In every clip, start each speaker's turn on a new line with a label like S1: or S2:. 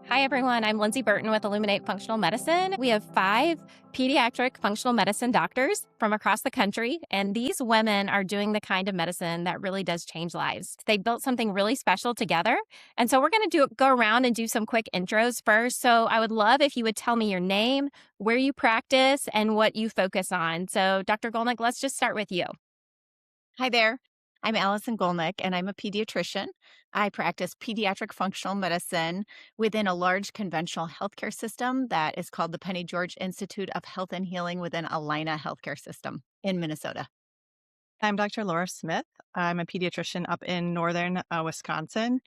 S1: Hi, everyone. I'm Lindsay Burton with Illuminate Functional Medicine. We have 5 pediatric functional medicine doctors from across the country, and these women are doing the kind of medicine that really does change lives. They built something really special together. And so we're going to go around and do some quick intros first. So I would love if you would tell me your name, where you practice, and what you focus on. So, Dr. Golnick, let's just start with you.
S2: Hi there. I'm Allison Golnick, and I'm a pediatrician. I practice pediatric functional medicine within a large conventional healthcare system that is called the Penny George Institute of Health and Healing within Allina Healthcare System in Minnesota.
S3: I'm Dr. Laura Smith. I'm a pediatrician up in northern Wisconsin.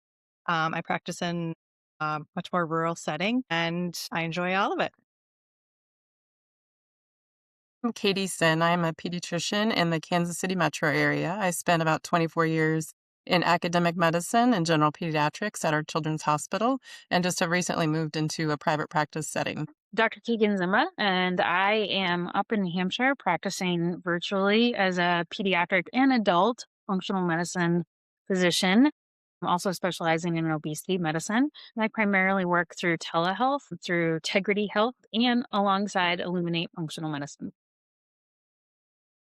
S3: I practice in a much more rural setting, and I enjoy all of it. I'm Katie Sin. I'm a pediatrician in the Kansas City metro area. I spent about 24 years in academic medicine and general pediatrics at our children's hospital, and just have recently moved into a private practice setting.
S4: Dr. Keegan Zimba, and I am up in New Hampshire practicing virtually as a pediatric and adult functional medicine physician. I'm also specializing in obesity medicine. And I primarily work through telehealth, through Integrity Health, and alongside Illuminate Functional Medicine.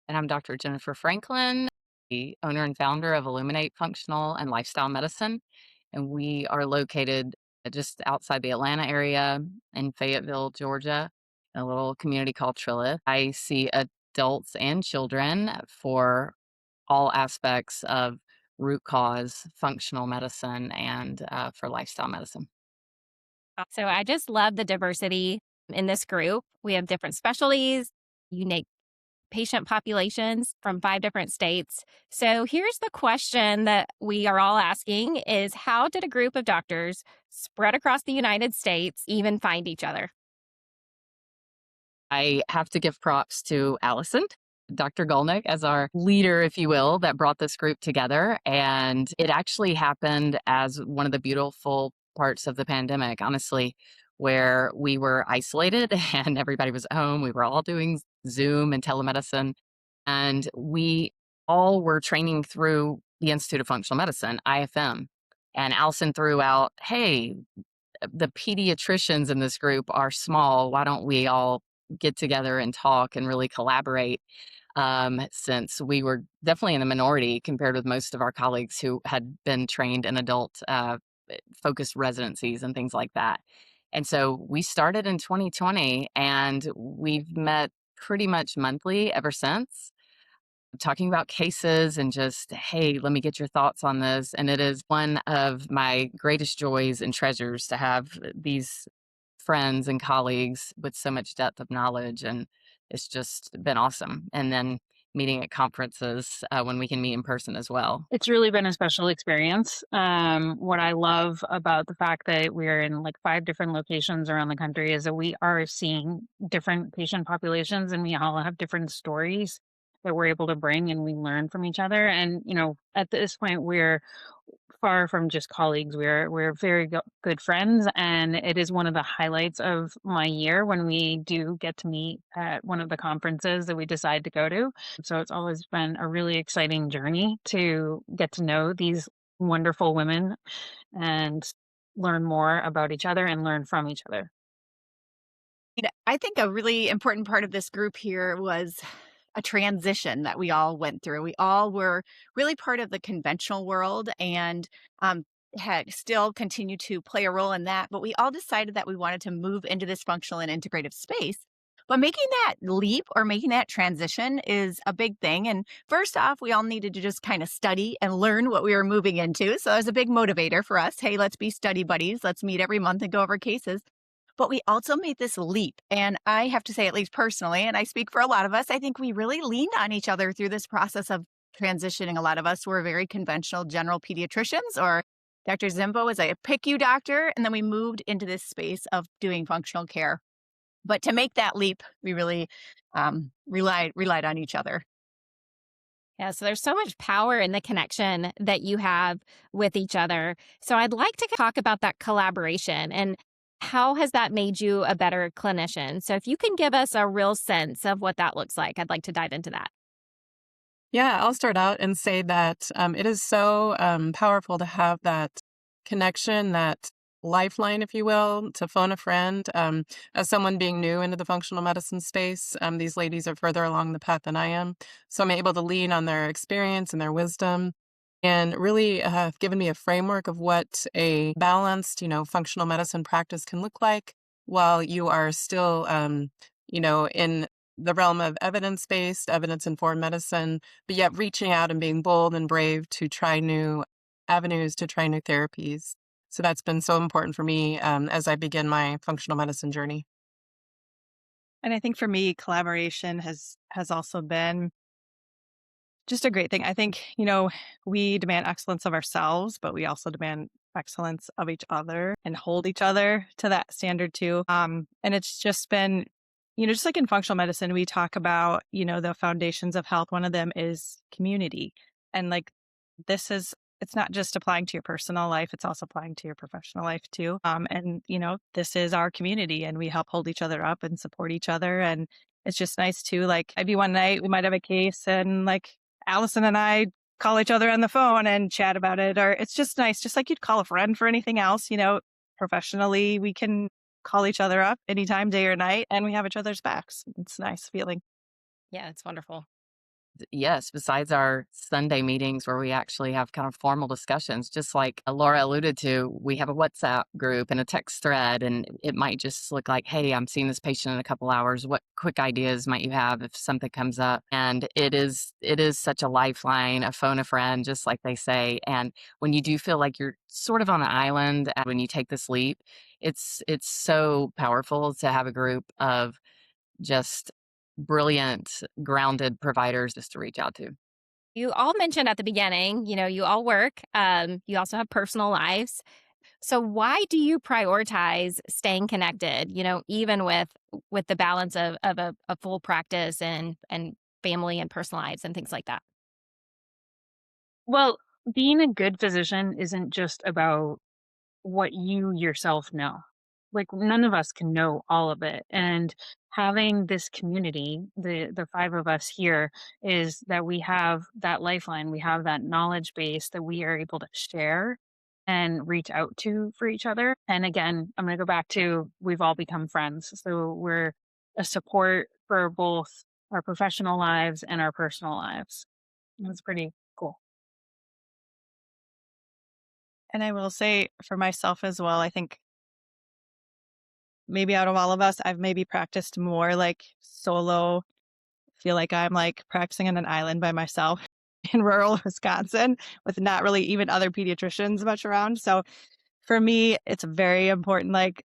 S5: And I'm Dr. Jennifer Franklin, the owner and founder of Illuminate Functional and Lifestyle Medicine. And we are located just outside the Atlanta area in Fayetteville, Georgia, a little community called Trilith. I see adults and children for all aspects of root cause functional medicine and for lifestyle medicine.
S1: So I just love the diversity in this group. We have different specialties, unique patient populations from 5 different states. So here's the question that we are all asking is how did a group of doctors spread across the United States even find each other?
S5: I have to give props to Allison, Dr. Golnick, as our leader, if you will, that brought this group together. And it actually happened as one of the beautiful parts of the pandemic, honestly, where we were isolated and everybody was at home. We were all doing Zoom and telemedicine. And we all were training through the Institute of Functional Medicine, IFM. And Allison threw out, hey, the pediatricians in this group are small. Why don't we all get together and talk and really collaborate? Since we were definitely in the minority compared with most of our colleagues who had been trained in adult focused residencies and things like that. And so we started in 2020 and we've met pretty much monthly ever since, talking about cases and just, hey, let me get your thoughts on this. And it is one of my greatest joys and treasures to have these friends and colleagues with so much depth of knowledge. And it's just been awesome. And then meeting at conferences when we can meet in person as well.
S4: It's really been a special experience. What I love about the fact that we're in like 5 different locations around the country is that we are seeing different patient populations and we all have different stories that we're able to bring and we learn from each other. And, at this point, we're far from just colleagues. We're very good friends, and it is one of the highlights of my year when we do get to meet at one of the conferences that we decide to go to. So it's always been a really exciting journey to get to know these wonderful women and learn more about each other and learn from each other.
S2: I think a really important part of this group here was a transition that we all went through. We all were really part of the conventional world and had still continued to play a role in that, but we all decided that we wanted to move into this functional and integrative space. But making that leap or making that transition is a big thing. And first off, we all needed to just kind of study and learn what we were moving into. So it was a big motivator for us. Hey, let's be study buddies. Let's meet every month and go over cases. But we also made this leap. And I have to say, at least personally, and I speak for a lot of us, I think we really leaned on each other through this process of transitioning. A lot of us were very conventional general pediatricians, or Dr. Zimbo was a PICU doctor. And then we moved into this space of doing functional care. But to make that leap, we really relied on each other.
S1: Yeah, so there's so much power in the connection that you have with each other. So I'd like to talk about that collaboration and how has that made you a better clinician? So if you can give us a real sense of what that looks like, I'd like to dive into that.
S3: Yeah, I'll start out and say that it is so powerful to have that connection, that lifeline, if you will, to phone a friend. As someone being new into the functional medicine space, these ladies are further along the path than I am. So I'm able to lean on their experience and their wisdom and really have given me a framework of what a balanced, functional medicine practice can look like while you are still, in the realm of evidence-based, evidence-informed medicine, but yet reaching out and being bold and brave to try new avenues, to try new therapies. So that's been so important for me as I begin my functional medicine journey.
S6: And I think for me, collaboration has also been just a great thing. I think, we demand excellence of ourselves, but we also demand excellence of each other and hold each other to that standard too. And it's just been, just like in functional medicine, we talk about, the foundations of health. One of them is community. And like it's not just applying to your personal life, it's also applying to your professional life too. And this is our community and we help hold each other up and support each other. And it's just nice too. Like maybe one night we might have a case and like Allison and I call each other on the phone and chat about it. Or it's just nice, just like you'd call a friend for anything else, professionally, we can call each other up anytime, day or night, and we have each other's backs. It's a nice feeling.
S1: Yeah, it's wonderful.
S5: Yes, besides our Sunday meetings where we actually have kind of formal discussions, just like Laura alluded to, we have a WhatsApp group and a text thread, and it might just look like, hey, I'm seeing this patient in a couple hours. What quick ideas might you have if something comes up? And it is such a lifeline, a phone a friend, just like they say. And when you do feel like you're sort of on an island when you take this leap, it's so powerful to have a group of just brilliant, grounded providers just to reach out to.
S1: You all mentioned at the beginning, you all work. You also have personal lives. So why do you prioritize staying connected? Even with the balance of a full practice and family and personal lives and things like that.
S4: Well, being a good physician isn't just about what you yourself know. Like none of us can know all of it. And having this community, the five of us here, is that we have that lifeline, we have that knowledge base that we are able to share and reach out to for each other. And again, I'm going to go back to we've all become friends. So we're a support for both our professional lives and our personal lives. That's pretty cool.
S6: And I will say for myself as well, I think maybe out of all of us, I've maybe practiced more like solo. Feel like I'm like practicing on an island by myself in rural Wisconsin with not really even other pediatricians much around. So for me, it's very important. Like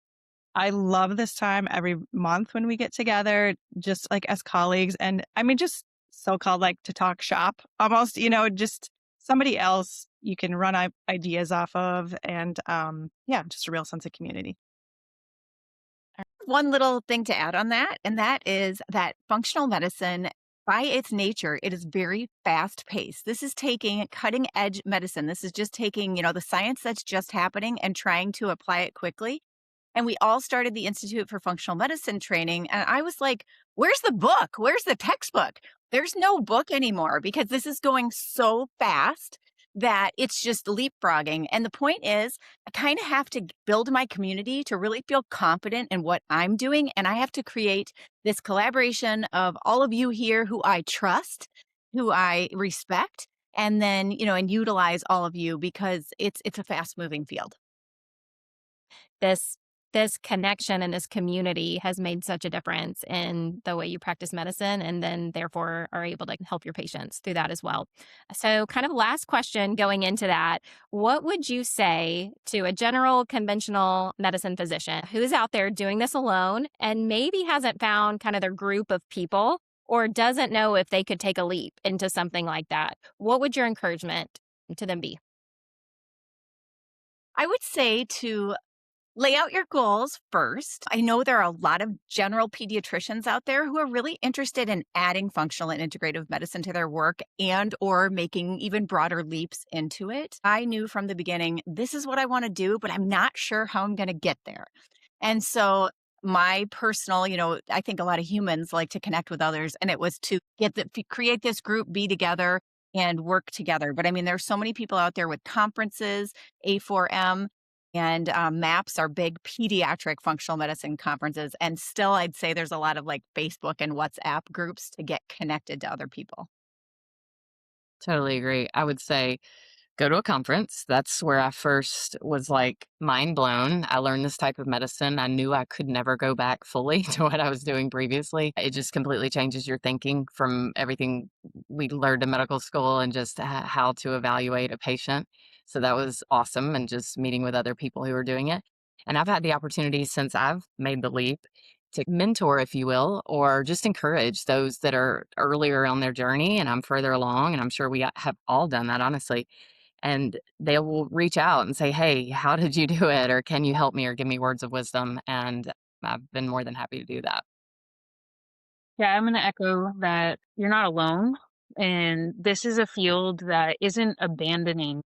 S6: I love this time every month when we get together, just like as colleagues. And I mean, just so called like to talk shop almost, just somebody else you can run ideas off of. And yeah, just a real sense of community.
S2: One little thing to add on that, and that is that functional medicine, by its nature, it is very fast paced. This is taking cutting edge medicine. This is just taking, the science that's just happening and trying to apply it quickly. And we all started the Institute for Functional Medicine training. And I was like, where's the book? Where's the textbook? There's no book anymore because this is going so fast that it's just leapfrogging. And the point is, I kind of have to build my community to really feel confident in what I'm doing. And I have to create this collaboration of all of you here who I trust, who I respect, and then, and utilize all of you because it's a fast moving field.
S1: This connection and this community has made such a difference in the way you practice medicine and then therefore are able to help your patients through that as well. So kind of last question going into that, what would you say to a general conventional medicine physician who's out there doing this alone and maybe hasn't found kind of their group of people or doesn't know if they could take a leap into something like that? What would your encouragement to them be?
S2: I would say to lay out your goals first. I know there are a lot of general pediatricians out there who are really interested in adding functional and integrative medicine to their work and or making even broader leaps into it. I knew from the beginning, this is what I want to do, but I'm not sure how I'm going to get there. And so my personal, I think a lot of humans like to connect with others, and it was to create this group, be together and work together. But I mean, there's so many people out there with conferences, A4M. and MAPS are big pediatric functional medicine conferences. And still, I'd say there's a lot of like Facebook and WhatsApp groups to get connected to other people.
S5: Totally agree. I would say go to a conference. That's where I first was like mind blown. I learned this type of medicine. I knew I could never go back fully to what I was doing previously. It just completely changes your thinking from everything we learned in medical school and just how to evaluate a patient. So that was awesome. And just meeting with other people who are doing it. And I've had the opportunity since I've made the leap to mentor, if you will, or just encourage those that are earlier on their journey. And I'm further along. And I'm sure we have all done that, honestly, and they will reach out and say, "Hey, how did you do it?" Or "Can you help me?" or give me words of wisdom. And I've been more than happy to do that.
S4: Yeah, I'm going to echo that you're not alone. And this is a field that isn't abandoning,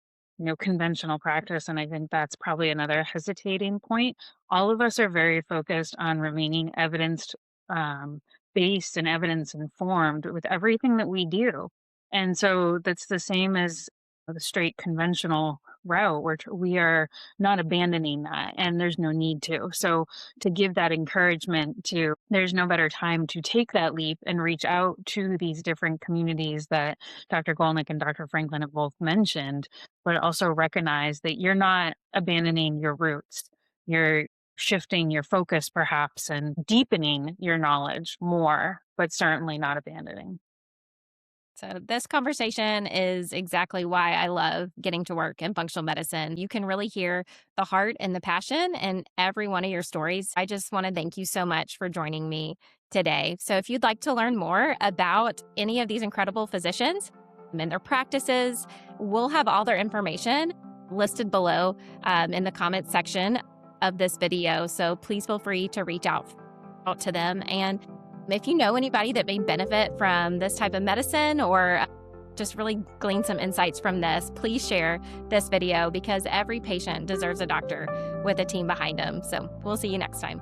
S4: conventional practice. And I think that's probably another hesitating point. All of us are very focused on remaining evidence um, based and evidence informed with everything that we do. And so that's the same as the straight conventional route, where we are not abandoning that, and there's no need to. So to give that encouragement to, there's no better time to take that leap and reach out to these different communities that Dr. Golnick and Dr. Franklin have both mentioned, but also recognize that you're not abandoning your roots. You're shifting your focus perhaps and deepening your knowledge more, but certainly not abandoning.
S1: So, this conversation is exactly why I love getting to work in functional medicine. You can really hear the heart and the passion in every one of your stories. I just want to thank you so much for joining me today. So, if you'd like to learn more about any of these incredible physicians and their practices, we'll have all their information listed below in the comments section of this video. So, please feel free to reach out to them. And if you know anybody that may benefit from this type of medicine or just really glean some insights from this, please share this video because every patient deserves a doctor with a team behind them. So we'll see you next time.